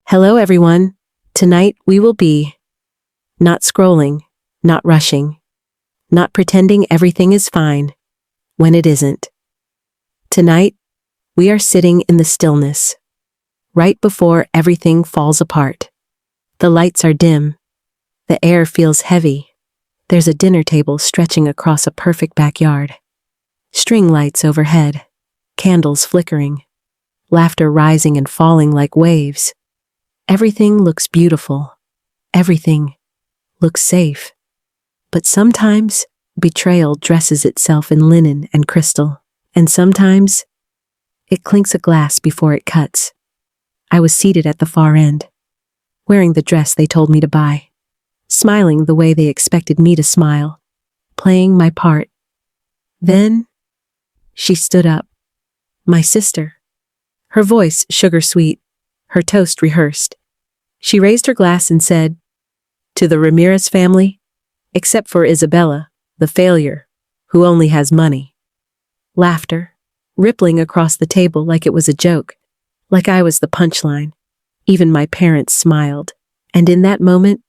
Hello everyone. Tonight we will be not scrolling, not rushing, not pretending everything is fine when it isn't. Tonight, we are sitting in the stillness, right before everything falls apart. The lights are dim. The air feels heavy. There's a dinner table stretching across a perfect backyard. String lights overhead, candles flickering, laughter rising and falling like waves. Everything looks beautiful. Everything looks safe. But sometimes, betrayal dresses itself in linen and crystal, and sometimes, it clinks a glass before it cuts. I was seated at the far end, wearing the dress they told me to buy, smiling the way they expected me to smile, playing my part. Then, she stood up. My sister. Her voice sugar-sweet, her toast rehearsed. She raised her glass and said, "To the Ramirez family, except for Isabella, the failure, who only has money." Laughter, rippling across the table like it was a joke, like I was the punchline. Even my parents smiled, and in that moment,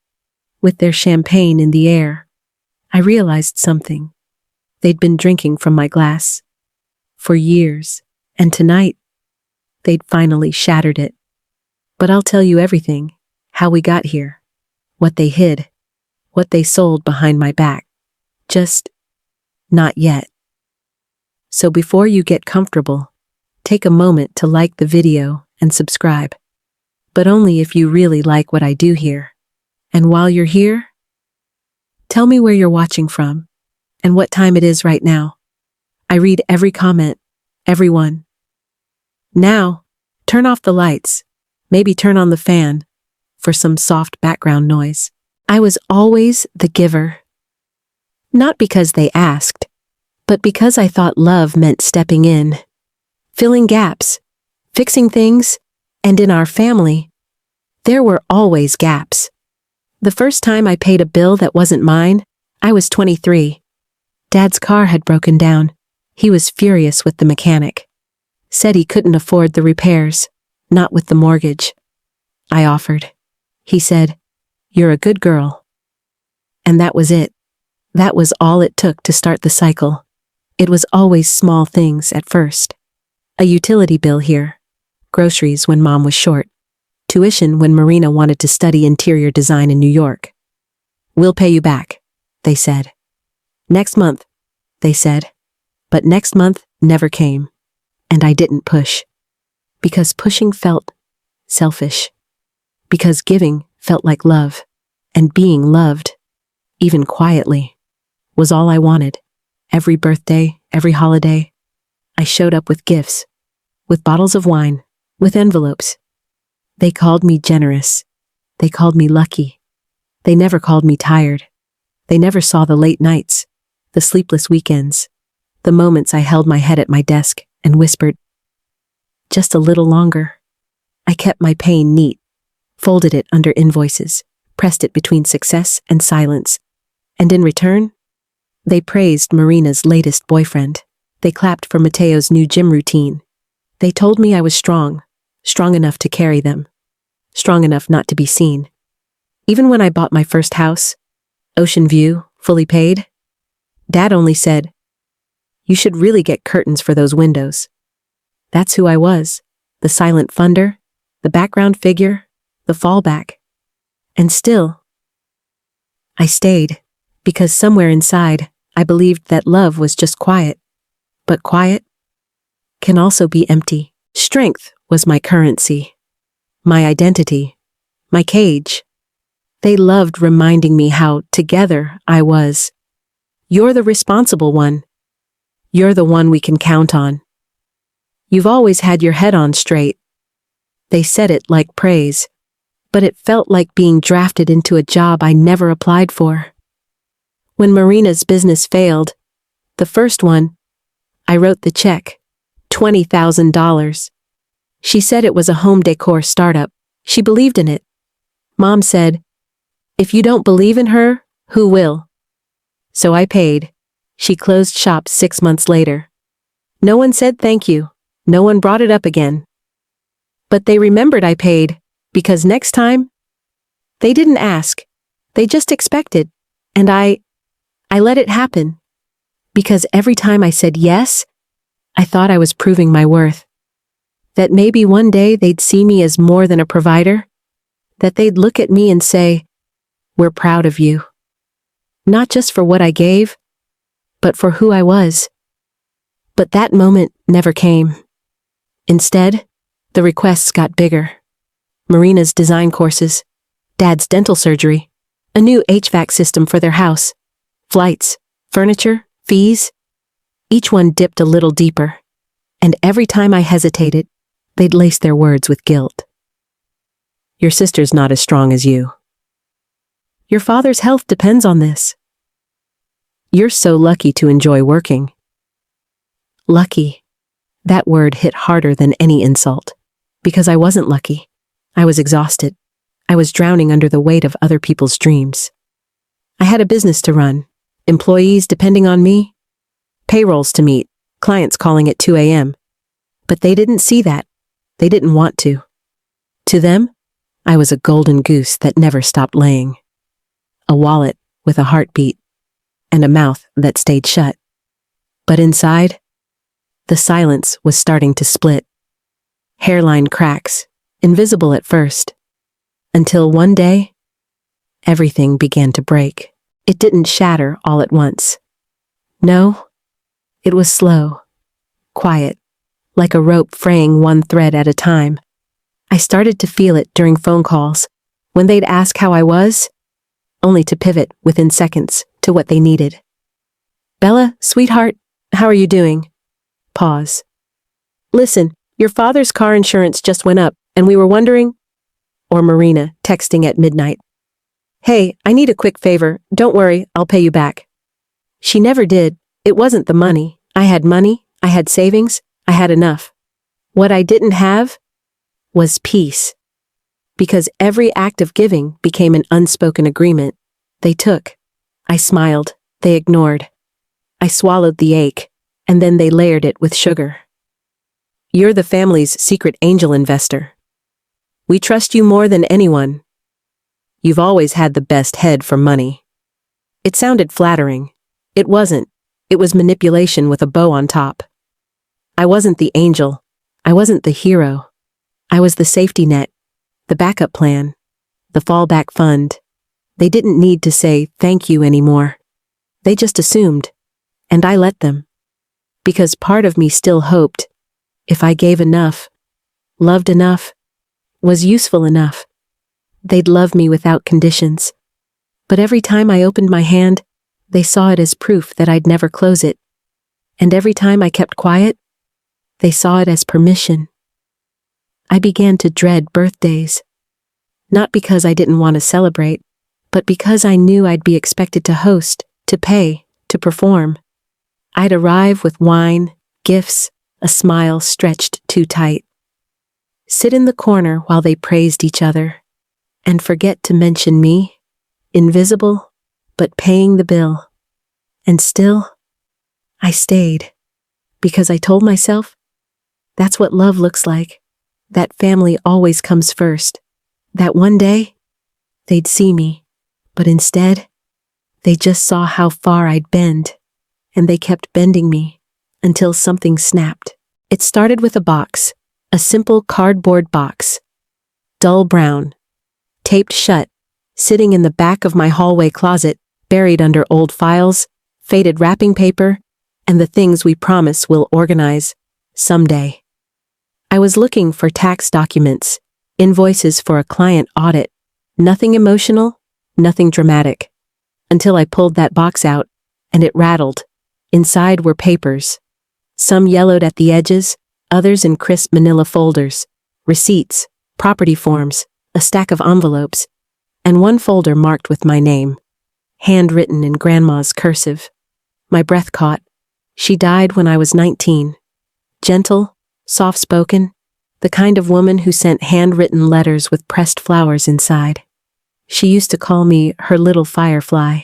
with their champagne in the air, I realized something. They'd been drinking from my glass for years, and tonight, they'd finally shattered it. But I'll tell you everything, how we got here, what they hid, what they sold behind my back. Just not yet. So before you get comfortable, take a moment to like the video and subscribe. But only if you really like what I do here. And while you're here, tell me where you're watching from and what time it is right now. I read every comment, everyone. Now, turn off the lights, maybe turn on the fan for some soft background noise. I was always the giver. Not because they asked, but because I thought love meant stepping in, filling gaps, fixing things, and in our family, there were always gaps. The first time I paid a bill that wasn't mine, I was 23. Dad's car had broken down. He was furious with the mechanic. Said he couldn't afford the repairs, not with the mortgage. I offered. He said, "You're a good girl." And that was it. That was all it took to start the cycle. It was always small things at first. A utility bill here. Groceries when Mom was short. Tuition when Marina wanted to study interior design in New York. "We'll pay you back," they said. "Next month," they said. But next month never came. And I didn't push. Because pushing felt selfish. Because giving felt like love. And being loved, even quietly, was all I wanted. Every birthday, every holiday, I showed up with gifts, with bottles of wine, with envelopes. They called me generous. They called me lucky. They never called me tired. They never saw the late nights, the sleepless weekends, the moments I held my head at my desk and whispered, "Just a little longer." I kept my pain neat, folded it under invoices, pressed it between success and silence. And in return, they praised Marina's latest boyfriend. They clapped for Mateo's new gym routine. They told me I was strong, strong enough to carry them, strong enough not to be seen. Even when I bought my first house, ocean view, fully paid, Dad only said, "You should really get curtains for those windows." That's who I was, the silent funder, the background figure, the fallback. And still, I stayed, because somewhere inside, I believed that love was just quiet. But quiet can also be empty. Strength was my currency, my identity, my cage. They loved reminding me how together I was. "You're the responsible one. You're the one we can count on. You've always had your head on straight." They said it like praise, but it felt like being drafted into a job I never applied for. When Marina's business failed, the first one, I wrote the check, $20,000. She said it was a home decor startup. She believed in it. Mom said, "If you don't believe in her, who will?" So I paid. She closed shop 6 months later. No one said thank you. No one brought it up again. But they remembered I paid, Because next time, they didn't ask. They just expected. And I let it happen. Because every time I said yes, I thought I was proving my worth. That maybe one day they'd see me as more than a provider. That they'd look at me and say, "We're proud of you." Not just for what I gave, but for who I was. But that moment never came. Instead, the requests got bigger. Marina's design courses, Dad's dental surgery, a new HVAC system for their house, flights, furniture, fees. Each one dipped a little deeper, and every time I hesitated, they'd lace their words with guilt. "Your sister's not as strong as you." "Your father's health depends on this." "You're so lucky to enjoy working." Lucky. That word hit harder than any insult. Because I wasn't lucky. I was exhausted. I was drowning under the weight of other people's dreams. I had a business to run, employees depending on me, payrolls to meet, clients calling at 2 a.m. But they didn't see that. They didn't want to. To them, I was a golden goose that never stopped laying. A wallet with a heartbeat, and a mouth that stayed shut. But inside, the silence was starting to split. Hairline cracks, invisible at first. Until one day, everything began to break. It didn't shatter all at once. No, it was slow, quiet, like a rope fraying one thread at a time. I started to feel it during phone calls, when they'd ask how I was, only to pivot within seconds to what they needed. "Bella, sweetheart, how are you doing?" Pause. "Listen, your father's car insurance just went up, and we were wondering..." Or Marina, texting at midnight. "Hey, I need a quick favor. Don't worry, I'll pay you back." She never did. It wasn't the money. I had savings, I had enough. What I didn't have was peace. Because every act of giving became an unspoken agreement. They took. I smiled. They ignored. I swallowed the ache, and then they layered it with sugar. "You're the family's secret angel investor. We trust you more than anyone. You've always had the best head for money." It sounded flattering. It wasn't. It was manipulation with a bow on top. I wasn't the angel. I wasn't the hero. I was the safety net, the backup plan, the fallback fund. They didn't need to say thank you anymore. They just assumed, and I let them. Because part of me still hoped, if I gave enough, loved enough, was useful enough, they'd love me without conditions. But every time I opened my hand, they saw it as proof that I'd never close it. And every time I kept quiet, they saw it as permission. I began to dread birthdays. Not because I didn't want to celebrate, but because I knew I'd be expected to host, to pay, to perform. I'd arrive with wine, gifts, a smile stretched too tight. Sit in the corner while they praised each other, and forget to mention me, invisible, but paying the bill. And still, I stayed, because I told myself, that's what love looks like, that family always comes first, that one day, they'd see me, but instead, they just saw how far I'd bend, and they kept bending me, until something snapped. It started with a box, a simple cardboard box, dull brown, taped shut, sitting in the back of my hallway closet, buried under old files, faded wrapping paper, and the things we promise we'll organize someday. I was looking for tax documents, invoices for a client audit, nothing emotional, nothing dramatic, until I pulled that box out, and it rattled. Inside were papers, some yellowed at the edges, others in crisp manila folders, receipts, property forms, a stack of envelopes, and one folder marked with my name, handwritten in Grandma's cursive. My breath caught. She died when I was 19. Gentle, soft-spoken, the kind of woman who sent handwritten letters with pressed flowers inside. She used to call me her little firefly.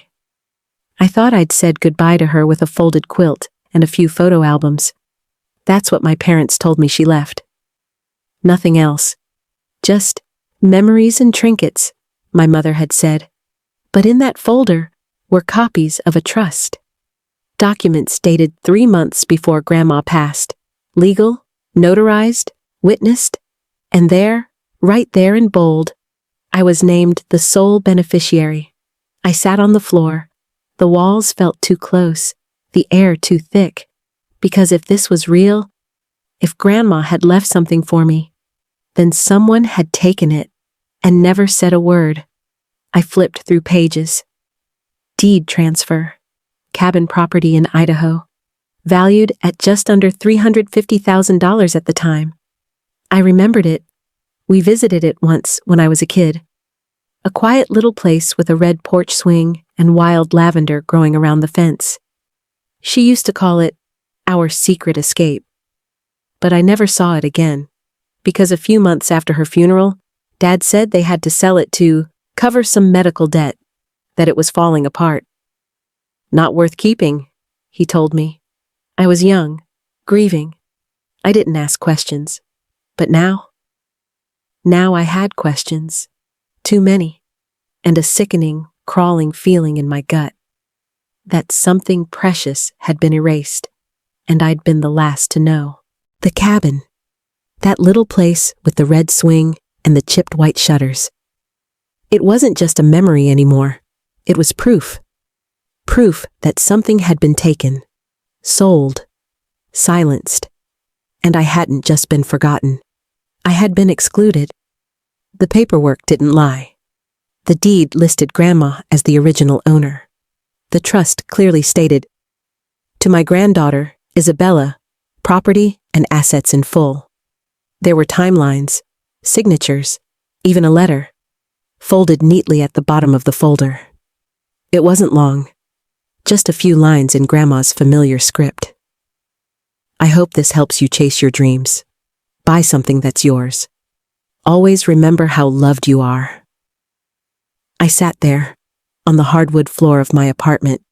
I thought I'd said goodbye to her with a folded quilt and a few photo albums. That's what my parents told me she left. Nothing else. Just Memories and trinkets, my mother had said. But in that folder were copies of a trust. Documents dated 3 months before Grandma passed. Legal, notarized, witnessed, and there, right there in bold, I was named the sole beneficiary. I sat on the floor. The walls felt too close, the air too thick. Because if this was real, if Grandma had left something for me, then someone had taken it and never said a word. I flipped through pages. Deed transfer. Cabin property in Idaho. Valued at just under $350,000 at the time. I remembered it. We visited it once when I was a kid. A quiet little place with a red porch swing and wild lavender growing around the fence. She used to call it our secret escape. But I never saw it again, because a few months after her funeral, Dad said they had to sell it to cover some medical debt, that it was falling apart. Not worth keeping, he told me. I was young, grieving. I didn't ask questions. But now I had questions. Too many. And a sickening, crawling feeling in my gut. That something precious had been erased, and I'd been the last to know. The cabin. That little place with the red swing and the chipped white shutters. It wasn't just a memory anymore. It was proof. Proof that something had been taken, sold, silenced. And I hadn't just been forgotten. I had been excluded. The paperwork didn't lie. The deed listed Grandma as the original owner. The trust clearly stated, to my granddaughter, Isabella, property and assets in full. There were timelines, signatures, even a letter, folded neatly at the bottom of the folder. It wasn't long, just a few lines in Grandma's familiar script. I hope this helps you chase your dreams. Buy something that's yours. Always remember how loved you are. I sat there, on the hardwood floor of my apartment,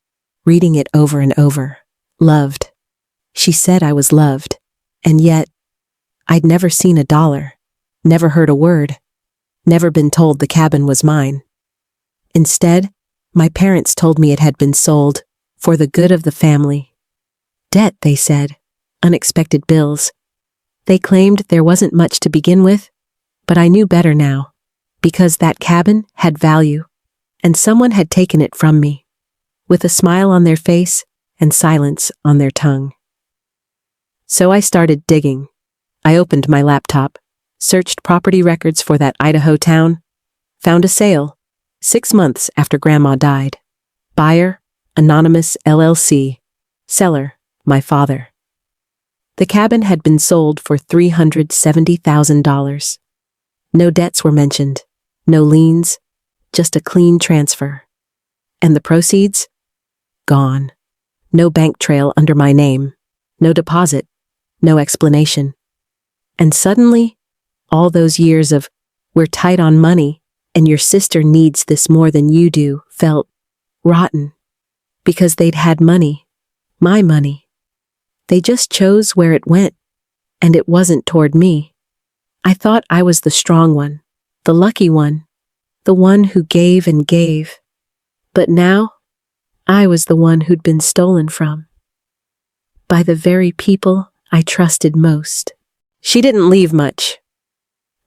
reading it over and over. Loved. She said I was loved, and yet, I'd never seen $1, never heard a word, never been told the cabin was mine. Instead, my parents told me it had been sold for the good of the family. Debt, they said, unexpected bills. They claimed there wasn't much to begin with, but I knew better now, because that cabin had value, and someone had taken it from me, with a smile on their face and silence on their tongue. So I started digging. I opened my laptop, searched property records for that Idaho town, found a sale, 6 months after Grandma died. Buyer, Anonymous LLC. Seller, my father. The cabin had been sold for $370,000. No debts were mentioned, no liens, just a clean transfer. And the proceeds? Gone. No bank trail under my name, no deposit, no explanation. And suddenly, all those years of, we're tight on money, and your sister needs this more than you do, felt rotten. Because they'd had money, my money. They just chose where it went, and it wasn't toward me. I thought I was the strong one, the lucky one, the one who gave and gave. But now, I was the one who'd been stolen from. By the very people I trusted most. She didn't leave much.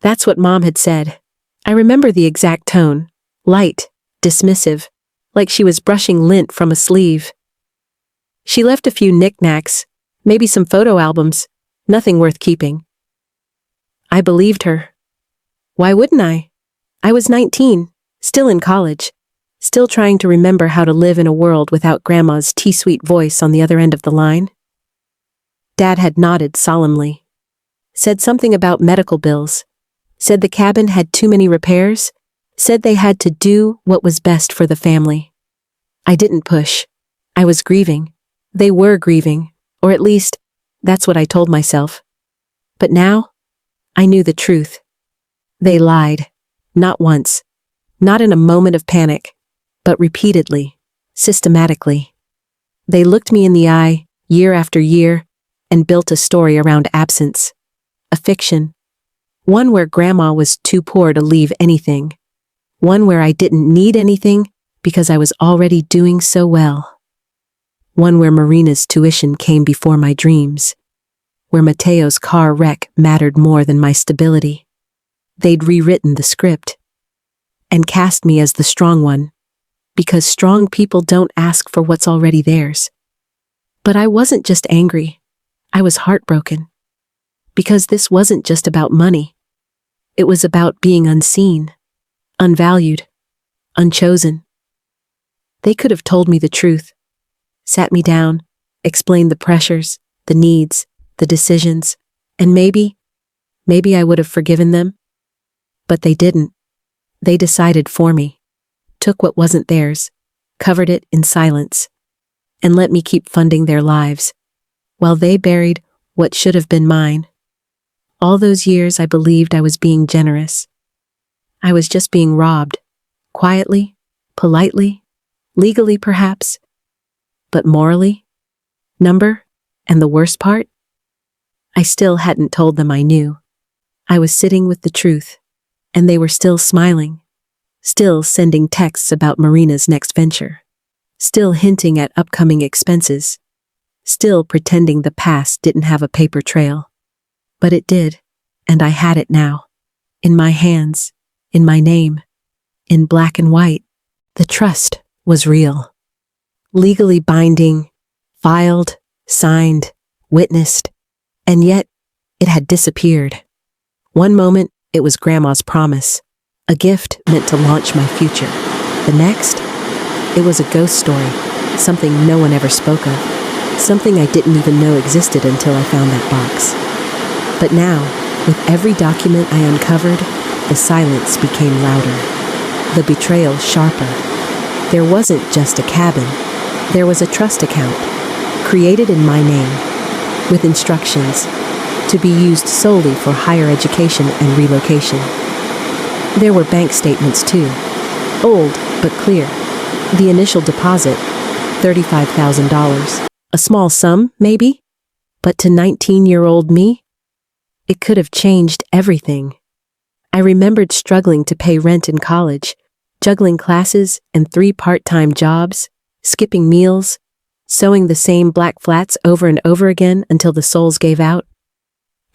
That's what Mom had said. I remember the exact tone, light, dismissive, like she was brushing lint from a sleeve. She left a few knickknacks, maybe some photo albums, nothing worth keeping. I believed her. Why wouldn't I? I was 19, still in college, still trying to remember how to live in a world without Grandma's tea-sweet voice on the other end of the line. Dad had nodded solemnly, said something about medical bills, said the cabin had too many repairs, said they had to do what was best for the family. I didn't push. I was grieving. They were grieving, or at least, that's what I told myself. But now, I knew the truth. They lied. Not once. Not in a moment of panic, but repeatedly, systematically. They looked me in the eye, year after year, and built a story around absence. A fiction. One where Grandma was too poor to leave anything. One where I didn't need anything because I was already doing so well. One where Marina's tuition came before my dreams. Where Mateo's car wreck mattered more than my stability. They'd rewritten the script and cast me as the strong one, because strong people don't ask for what's already theirs. But I wasn't just angry. I was heartbroken. Because this wasn't just about money. It was about being unseen, unvalued, unchosen. They could have told me the truth, sat me down, explained the pressures, the needs, the decisions, and maybe I would have forgiven them. But they didn't. They decided for me, took what wasn't theirs, covered it in silence, and let me keep funding their lives, while they buried what should have been mine. All those years I believed I was being generous. I was just being robbed, quietly, politely, legally perhaps, but morally? And the worst part? I still hadn't told them I knew. I was sitting with the truth, and they were still smiling, still sending texts about Marina's next venture, still hinting at upcoming expenses, still pretending the past didn't have a paper trail. But it did, and I had it now, in my hands, in my name, in black and white. The trust was real, legally binding, filed, signed, witnessed, and yet it had disappeared. One moment, it was Grandma's promise, a gift meant to launch my future. The next, it was a ghost story, something no one ever spoke of, something I didn't even know existed until I found that box. But now, with every document I uncovered, the silence became louder, the betrayal sharper. There wasn't just a cabin, there was a trust account, created in my name, with instructions to be used solely for higher education and relocation. There were bank statements too, old but clear. The initial deposit, $35,000. A small sum, maybe? But to 19-year-old me, it could have changed everything. I remembered struggling to pay rent in college, juggling classes and 3 part-time jobs, skipping meals, sewing the same black flats over and over again until the soles gave out.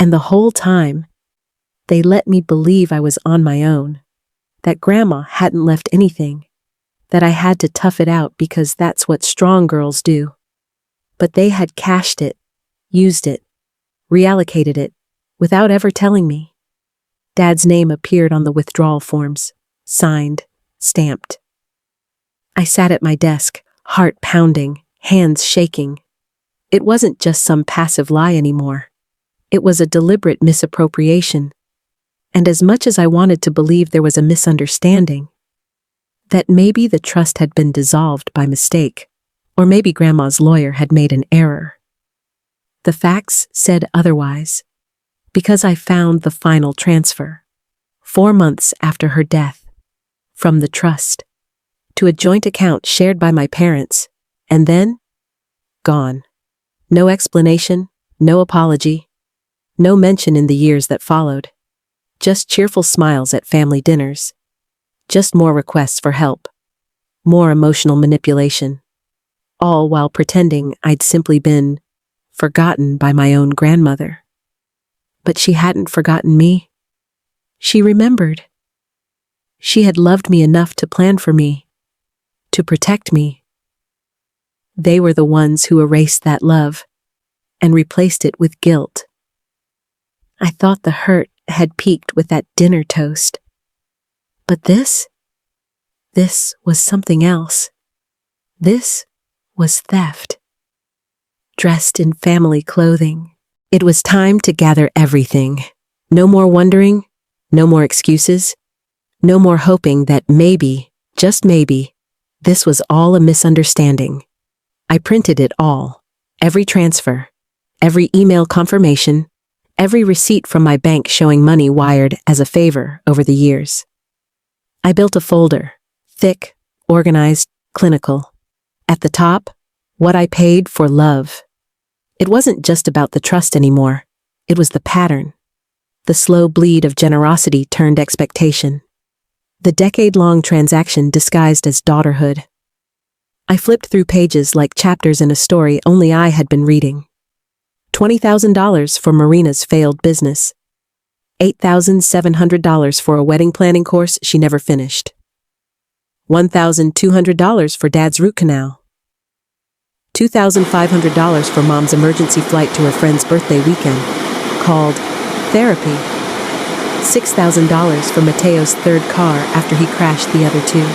And the whole time, they let me believe I was on my own, that Grandma hadn't left anything, that I had to tough it out because that's what strong girls do. But they had cashed it, used it, reallocated it, without ever telling me. Dad's name appeared on the withdrawal forms, signed, stamped. I sat at my desk, heart pounding, hands shaking. It wasn't just some passive lie anymore. It was a deliberate misappropriation. And as much as I wanted to believe there was a misunderstanding, that maybe the trust had been dissolved by mistake, or maybe Grandma's lawyer had made an error, the facts said otherwise, because I found the final transfer, 4 months after her death, from the trust to a joint account shared by my parents, and then, gone. No explanation, no apology, no mention in the years that followed. Just cheerful smiles at family dinners. Just more requests for help. More emotional manipulation. All while pretending I'd simply been forgotten by my own grandmother. But she hadn't forgotten me. She remembered. She had loved me enough to plan for me, to protect me. They were the ones who erased that love and replaced it with guilt. I thought the hurt had peaked with that dinner toast. But this was something else. This was theft. Dressed in family clothing. It was time to gather everything. No more wondering, no more excuses, no more hoping that maybe, just maybe, this was all a misunderstanding. I printed it all. Every transfer, every email confirmation, every receipt from my bank showing money wired as a favor over the years. I built a folder, thick, organized, clinical. At the top, what I paid for love. It wasn't just about the trust anymore. It was the pattern. the slow bleed of generosity turned expectation. The decade-long transaction disguised as daughterhood. I flipped through pages like chapters in a story only I had been reading. $20,000 for Marina's failed business. $8,700 for a wedding planning course she never finished. $1,200 for Dad's root canal. $2,500 for Mom's emergency flight to her friend's birthday weekend, called therapy. $6,000 for Mateo's third car after he crashed the other two.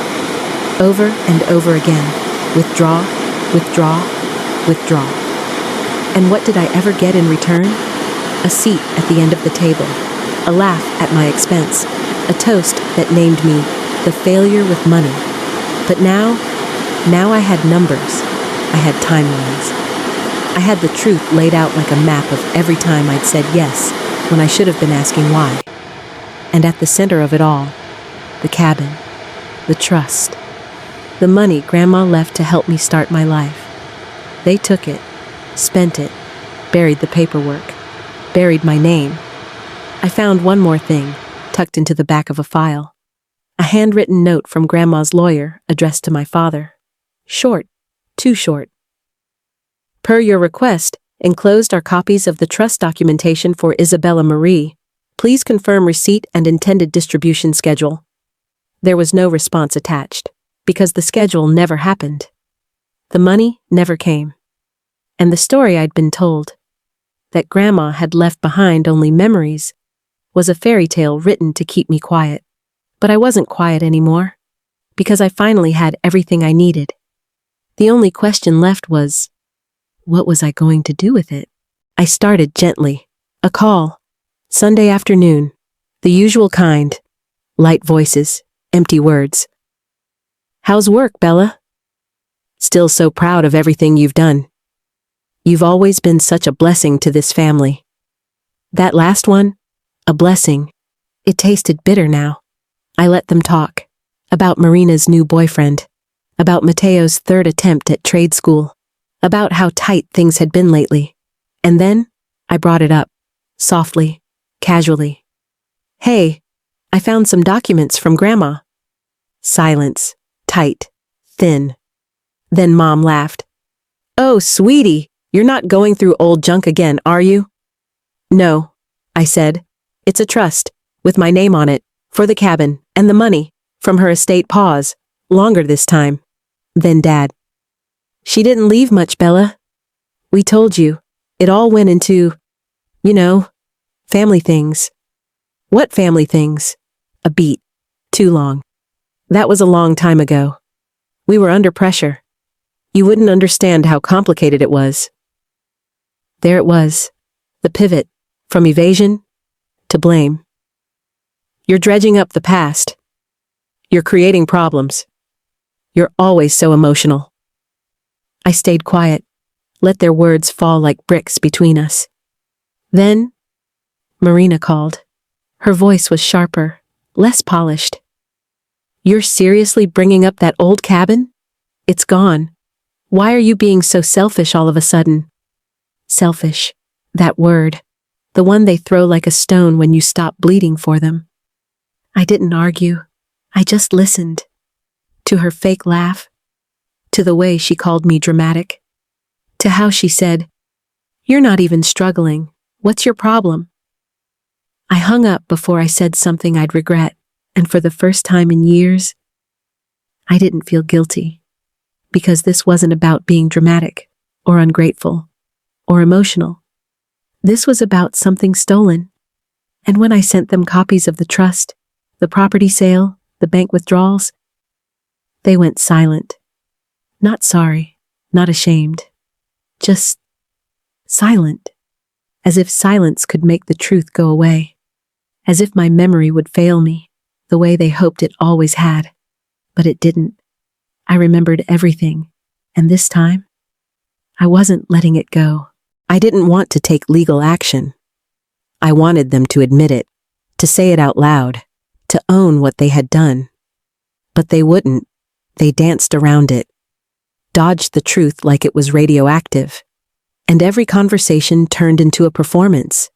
Over and over again. Withdraw, withdraw, withdraw. And what did I ever get in return? A seat at the end of the table. A laugh at my expense. A toast that named me the failure with money. But now I had numbers. I had timelines. I had the truth laid out like a map of every time I'd said yes when I should have been asking why. And at the center of it all, the cabin, the trust, the money Grandma left to help me start my life. They took it, spent it, buried the paperwork, buried my name. I found one more thing, tucked into the back of a file. A handwritten note from Grandma's lawyer addressed to my father. Short, too short. Per your request, enclosed are copies of the trust documentation for Isabella Marie. Please confirm receipt and intended distribution schedule. There was no response attached, because the schedule never happened. The money never came. And the story I'd been told, that Grandma had left behind only memories, was a fairy tale written to keep me quiet. But I wasn't quiet anymore, because I finally had everything I needed. The only question left was, what was I going to do with it? I started gently. A call. Sunday afternoon. The usual kind. Light voices. Empty words. How's work, Bella? Still so proud of everything you've done. You've always been such a blessing to this family. That last one? A blessing. It tasted bitter now. I let them talk. About Marina's new boyfriend. About Mateo's third attempt at trade school. About how tight things had been lately. And then, I brought it up. Softly. Casually. Hey, I found some documents from Grandma. Silence. Tight. Thin. Then Mom laughed. Oh, sweetie, you're not going through old junk again, are you? No, I said. It's a trust, with my name on it, for the cabin, and the money, from her estate. Pause. Longer this time. Then Dad. She didn't leave much, Bella. We told you. It all went into, family things. What family things? A beat. Too long. That was a long time ago. We were under pressure. You wouldn't understand how complicated it was. There it was. The pivot. From evasion to blame. You're dredging up the past. You're creating problems. You're always so emotional. I stayed quiet, let their words fall like bricks between us. Then, Marina called. Her voice was sharper, less polished. You're seriously bringing up that old cabin? It's gone. Why are you being so selfish all of a sudden? Selfish. That word. The one they throw like a stone when you stop bleeding for them. I didn't argue. I just listened. To her fake laugh. To the way she called me dramatic. To how she said, "You're not even struggling. What's your problem?" I hung up before I said something I'd regret, and for the first time in years, I didn't feel guilty. Because this wasn't about being dramatic, or ungrateful, or emotional. This was about something stolen. And when I sent them copies of the trust, the property sale, the bank withdrawals, they went silent. Not sorry, not ashamed. Just silent. As if silence could make the truth go away. As if my memory would fail me, the way they hoped it always had. But it didn't. I remembered everything, and this time, I wasn't letting it go. I didn't want to take legal action. I wanted them to admit it, to say it out loud, to own what they had done. But they wouldn't. They danced around it, dodged the truth like it was radioactive, and every conversation turned into a performance.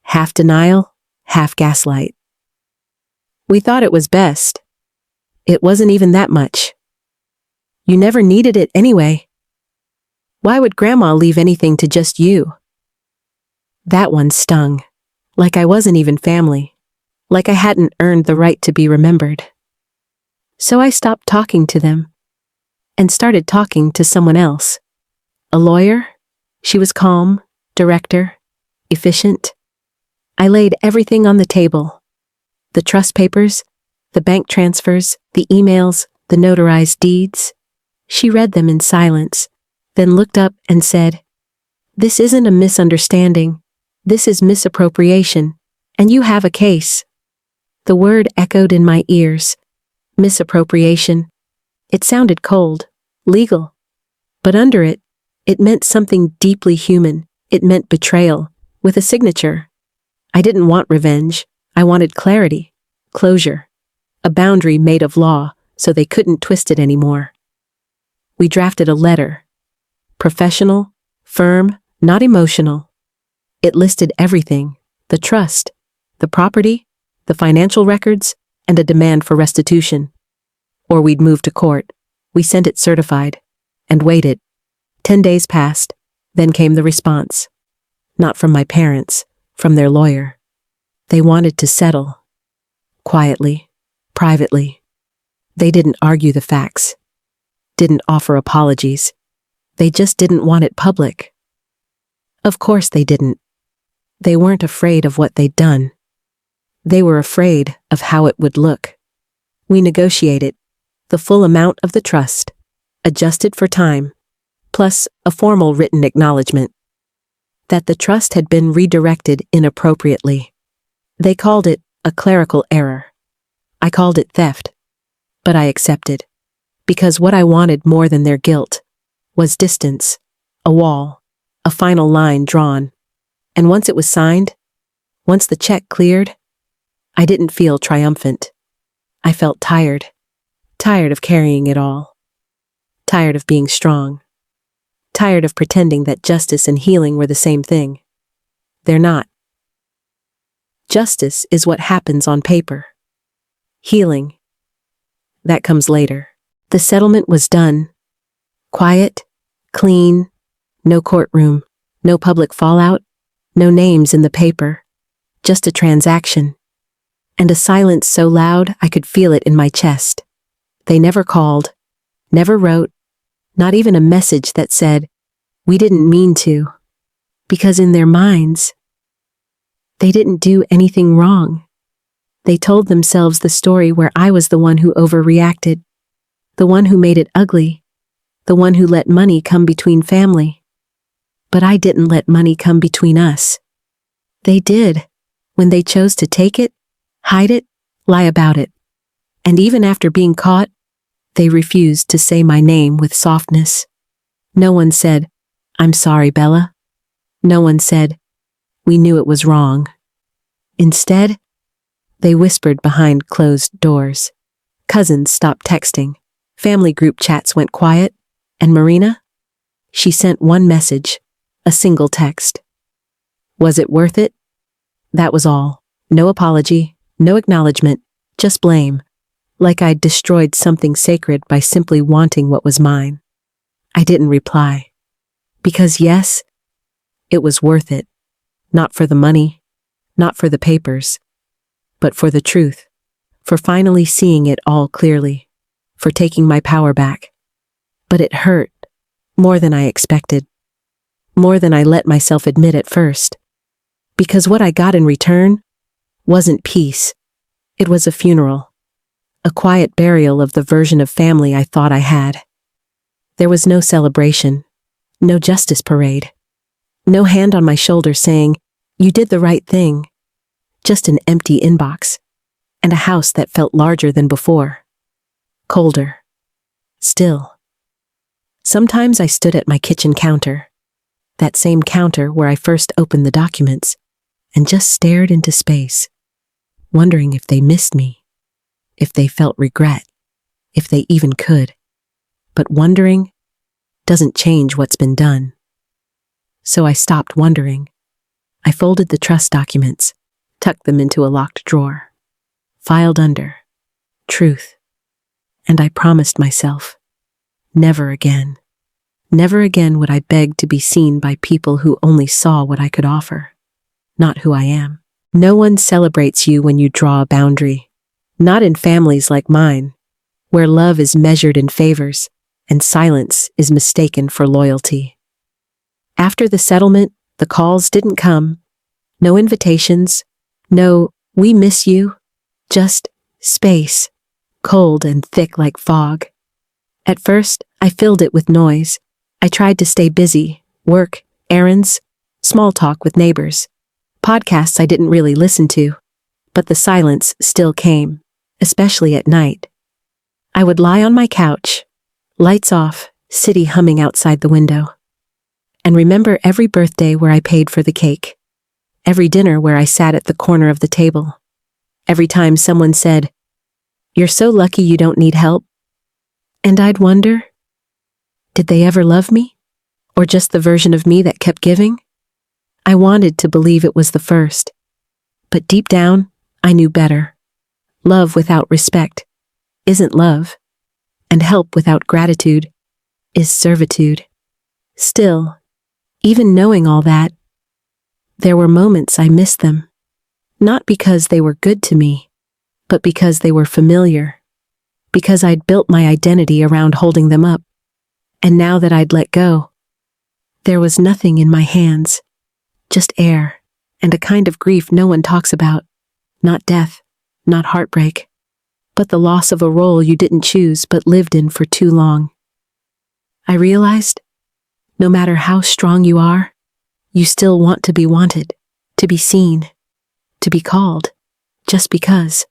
Half denial, half gaslight. We thought it was best. It wasn't even that much. You never needed it anyway. Why would Grandma leave anything to just you? That one stung. Like I wasn't even family. Like I hadn't earned the right to be remembered. So I stopped talking to them and started talking to someone else. A lawyer? She was calm, director, efficient. I laid everything on the table. The trust papers, the bank transfers, the emails, the notarized deeds. She read them in silence, then looked up and said, "This isn't a misunderstanding. This is misappropriation, and you have a case." The word echoed in my ears. Misappropriation. It sounded cold, legal. But under it, it meant something deeply human. It meant betrayal, with a signature. I didn't want revenge. I wanted clarity, closure, a boundary made of law so they couldn't twist it anymore. We drafted a letter. Professional, firm, not emotional. It listed everything: the trust, the property, the financial records, and a demand for restitution. Or we'd move to court. We sent it certified and waited. 10 days passed. Then came the response. Not from my parents, from their lawyer. They wanted to settle. Quietly, privately. They didn't argue the facts. Didn't offer apologies. They just didn't want it public. Of course they didn't. They weren't afraid of what they'd done. They were afraid of how it would look. We negotiated the full amount of the trust, adjusted for time, plus a formal written acknowledgement that the trust had been redirected inappropriately. They called it a clerical error. I called it theft. But I accepted, because what I wanted more than their guilt was distance, a wall, a final line drawn. And once it was signed, once the check cleared, I didn't feel triumphant. I felt tired. Tired of carrying it all. Tired of being strong. Tired of pretending that justice and healing were the same thing. They're not. Justice is what happens on paper. Healing, that comes later. The settlement was done. Quiet, clean, no courtroom, no public fallout, no names in the paper. Just a transaction. And a silence so loud I could feel it in my chest. They never called, never wrote, not even a message that said, "We didn't mean to." Because in their minds, they didn't do anything wrong. They told themselves the story where I was the one who overreacted, the one who made it ugly, the one who let money come between family. But I didn't let money come between us. They did, when they chose to take it, hide it, lie about it. And even after being caught, they refused to say my name with softness. No one said, "I'm sorry, Bella." No one said, "We knew it was wrong." Instead, they whispered behind closed doors. Cousins stopped texting. Family group chats went quiet. And Marina? She sent one message, a single text. Was it worth it? That was all. No apology, no acknowledgement, just blame. Like I'd destroyed something sacred by simply wanting what was mine. I didn't reply. Because yes, it was worth it. Not for the money, not for the papers, but for the truth, for finally seeing it all clearly, for taking my power back. But it hurt, more than I expected, more than I let myself admit at first. Because what I got in return wasn't peace. It was a funeral. A quiet burial of the version of family I thought I had. There was no celebration, no justice parade, no hand on my shoulder saying, "You did the right thing." Just an empty inbox, and a house that felt larger than before. Colder. Still. Sometimes I stood at my kitchen counter, that same counter where I first opened the documents, and just stared into space, wondering if they missed me. If they felt regret, if they even could. But wondering doesn't change what's been done. So I stopped wondering. I folded the trust documents, tucked them into a locked drawer, filed under truth. And I promised myself, never again. Never again would I beg to be seen by people who only saw what I could offer, not who I am. No one celebrates you when you draw a boundary, not in families like mine, where love is measured in favors and silence is mistaken for loyalty. After the settlement, the calls didn't come. No invitations, no "we miss you," just space, cold and thick like fog. At first, I filled it with noise. I tried to stay busy, work, errands, small talk with neighbors, podcasts I didn't really listen to. But the silence still came, especially at night. I would lie on my couch, lights off, city humming outside the window, and remember every birthday where I paid for the cake, every dinner where I sat at the corner of the table, every time someone said, "You're so lucky you don't need help." And I'd wonder, did they ever love me? Or just the version of me that kept giving? I wanted to believe it was the first. But deep down, I knew better. Love without respect isn't love, and help without gratitude is servitude. Still, even knowing all that, there were moments I missed them. Not because they were good to me, but because they were familiar. Because I'd built my identity around holding them up. And now that I'd let go, there was nothing in my hands, just air, and a kind of grief no one talks about. Not death, not heartbreak, but the loss of a role you didn't choose but lived in for too long. I realized, no matter how strong you are, you still want to be wanted, to be seen, to be called, just because.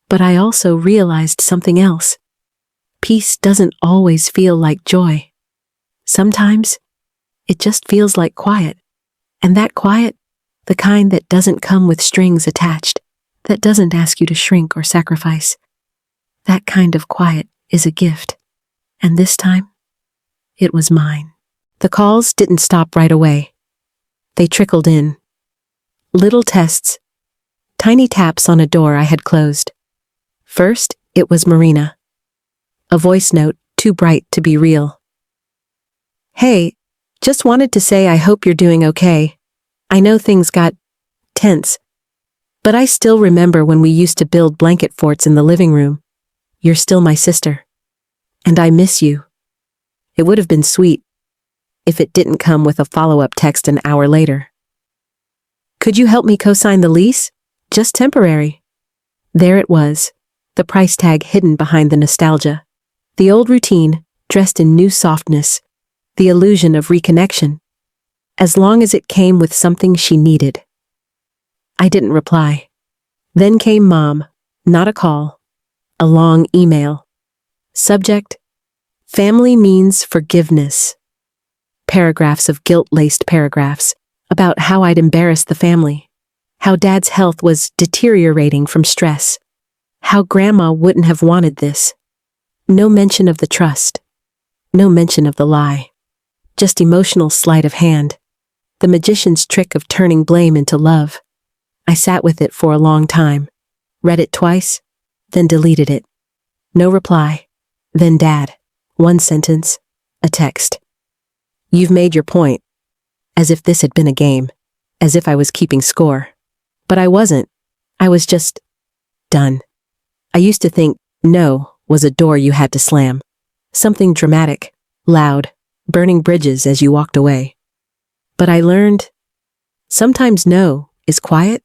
But I also realized something else. Peace doesn't always feel like joy. Sometimes, it just feels like quiet. And that quiet, the kind that doesn't come with strings attached, that doesn't ask you to shrink or sacrifice. That kind of quiet is a gift. And this time, it was mine. The calls didn't stop right away. They trickled in. Little tests, tiny taps on a door I had closed. First, it was Marina. A voice note too bright to be real. "Hey, just wanted to say I hope you're doing okay. I know things got tense, but I still remember when we used to build blanket forts in the living room. You're still my sister. And I miss you." It would have been sweet if it didn't come with a follow-up text an hour later. "Could you help me co-sign the lease? Just temporary." There it was, the price tag hidden behind the nostalgia. The old routine, dressed in new softness, the illusion of reconnection, as long as it came with something she needed. I didn't reply. Then came Mom, not a call, a long email. Subject, family means forgiveness. Paragraphs of guilt-laced paragraphs about how I'd embarrassed the family, how Dad's health was deteriorating from stress, how Grandma wouldn't have wanted this. No mention of the trust. No mention of the lie. Just emotional sleight of hand. The magician's trick of turning blame into love. I sat with it for a long time. Read it twice, then deleted it. No reply. Then Dad. One sentence. A text. "You've made your point." As if this had been a game. As if I was keeping score. But I wasn't. I was just done. I used to think no was a door you had to slam. Something dramatic, loud, burning bridges as you walked away. But I learned, sometimes no is quiet.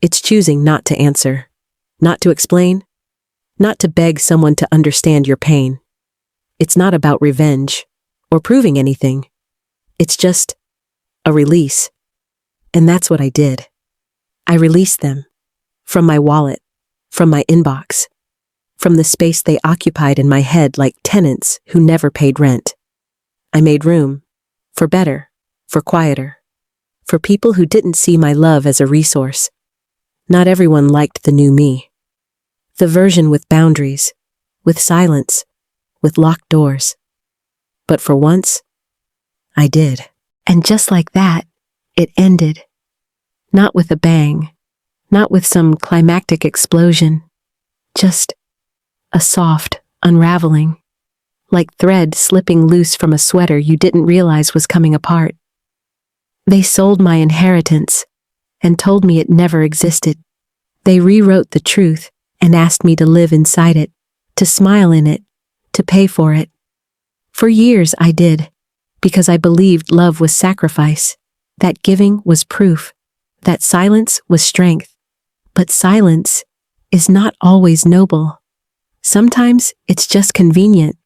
It's choosing not to answer, not to explain, not to beg someone to understand your pain. It's not about revenge or proving anything. It's just a release. And that's what I did. I released them from my wallet, from my inbox, from the space they occupied in my head like tenants who never paid rent. I made room for better, for quieter, for people who didn't see my love as a resource. Not everyone liked the new me. The version with boundaries, with silence, with locked doors. But for once, I did. And just like that, it ended. Not with a bang, not with some climactic explosion, just a soft unraveling, like thread slipping loose from a sweater you didn't realize was coming apart. They sold my inheritance and told me it never existed. They rewrote the truth and asked me to live inside it, to smile in it, to pay for it. For years I did, because I believed love was sacrifice, that giving was proof, that silence was strength. But silence is not always noble. Sometimes it's just convenient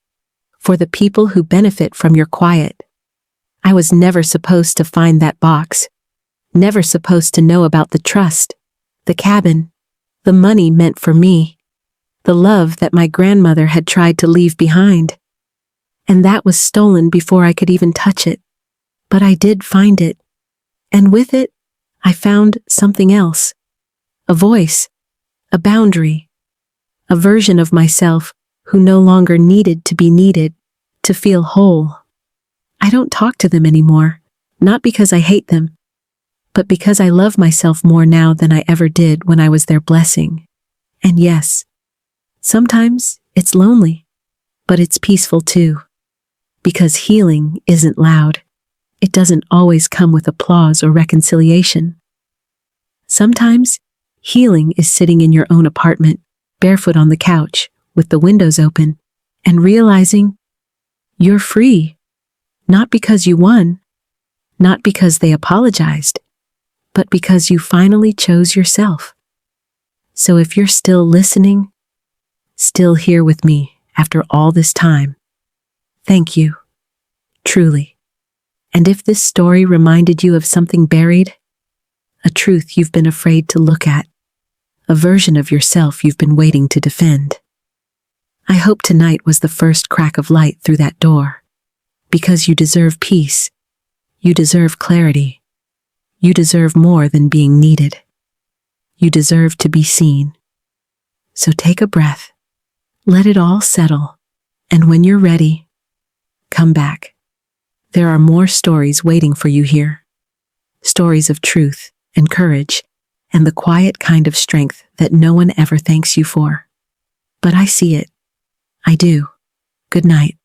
for the people who benefit from your quiet. I was never supposed to find that box, never supposed to know about the trust, the cabin, the money meant for me, the love that my grandmother had tried to leave behind. And that was stolen before I could even touch it. But I did find it. And with it, I found something else. A voice, a boundary, a version of myself who no longer needed to be needed to feel whole. I don't talk to them anymore, not because I hate them, but because I love myself more now than I ever did when I was their blessing. And yes, sometimes it's lonely, but it's peaceful too. Because healing isn't loud. It doesn't always come with applause or reconciliation. Sometimes healing is sitting in your own apartment, barefoot on the couch, with the windows open, and realizing you're free. Not because you won, not because they apologized, but because you finally chose yourself. So if you're still listening, still here with me after all this time, thank you, truly. And if this story reminded you of something buried, a truth you've been afraid to look at, a version of yourself you've been waiting to defend, I hope tonight was the first crack of light through that door. Because you deserve peace, you deserve clarity, you deserve more than being needed. You deserve to be seen. So take a breath, let it all settle, and when you're ready, come back. There are more stories waiting for you here. Stories of truth and courage and the quiet kind of strength that no one ever thanks you for. But I see it. I do. Good night.